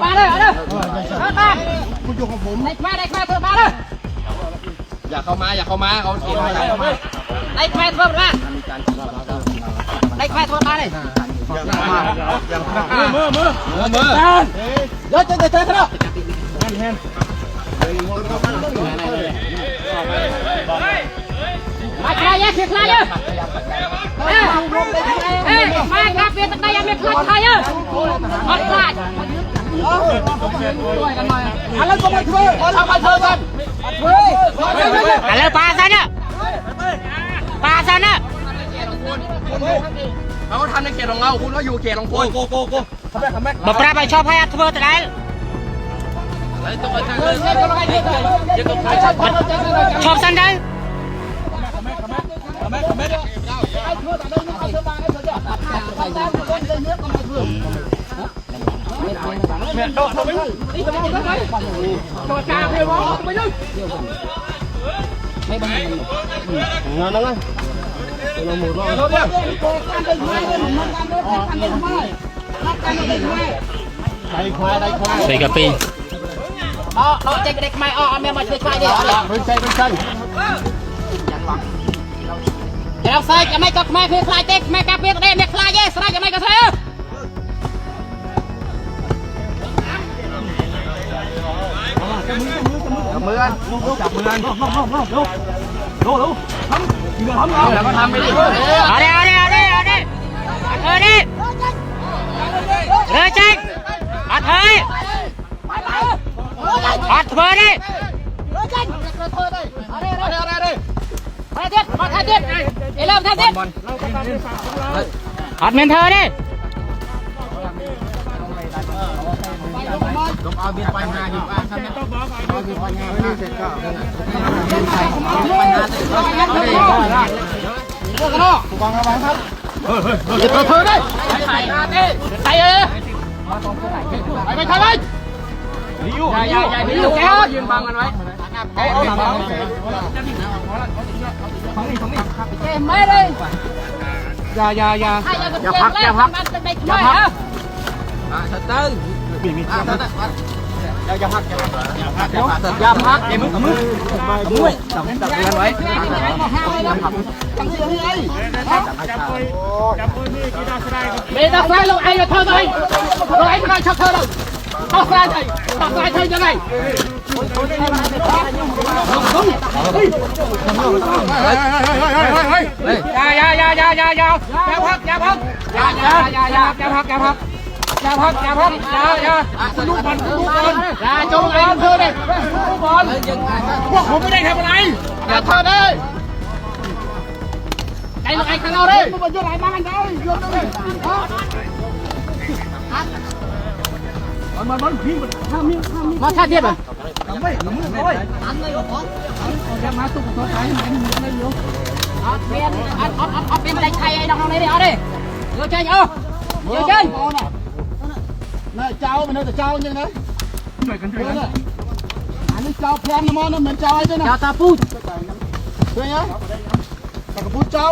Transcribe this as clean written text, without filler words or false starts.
มาเลยเอาเลยมาคุณอยู่ของผมได้แม่เพิ่มมาเลยอย่าเข้ามาเอาเสียงมาได้แม่เพิ่มมาได้แม่เพิ่มมาเลยมือเดี๋ยวจะเตะครับมาใครแยกเสียงใครเยอะมาครับเปลี่ยนตะไคร้ยังไม่คลาดใครเยอะอดคลาดช่วยกันหน่อยอะไรก็มาช่วยทำมาเธอกันอะไรปลาซะเนี่ยปลาซะเนี่ยเขาทำในเขตของเราคุณก็อยู่เขตของคุณบอกปลาไปชอบให้อัดเทอร์แต่ไหนชอบสันได้ใส่กะปิเอาใจเด็กไม่เอาแม่มาช่วยใครดิเป็นใจเราใส่จะไม่กับแม่คือคลายเด็กแม่กับเปียกได้แม่คลายเย่สลายจะไม่กับเธอจับมือกันจับมือกันแล้วก็ทำไปดิเอาดิเลยจริงอัดเฮ้ยอัดเธอดิมาทำดิเริ่มทำดิอัดเมนเธอดิต้องเอาเบียร์ไปหาดิบ้างครับเนี่ยเอาเบียร์ไปหาไม่เสร็จก็เลิกกันเนาะวางระวังครับเธอได้ใส่ไปทำไมอย่าแก้วยืนบังกันไว้เจ็บไหมเลยอย่าพักชัตเตอร์อย่าพักมือจับกันไว้ไม่ต้องใส่ลงไอ้เธอเลยลงไอ้ไม่ได้ชักเธอเลยเอาใส่เธอยังไงอย่าพักลูกบอลอย่าจงไอ้เธอเลยลูกบอลพวกผมไม่ได้ทำอะไรอย่าเธอเลยไอ้ลูกไอ้ข้างนอกเลยมันโยนไหลมากันเลยโยนเลยมันพิงมาชาเทียบอ่ะไม่มือเลยอันเลยของจะมาตุกตัวไทยมันอะไรอยู่เอาเป็นอะไรไทยไอ้น้องๆเลยเอาดิเดี๋ยวเจ้าน่าเจ้ามันน่าจะเจ้ายังไงช่วยกันอันนี้เจ้าแพงนะมอนะเหมือนเจ้าไอ้ด้วยนะเจ้าตาปูช่วยนะแต่กับปูเจ้า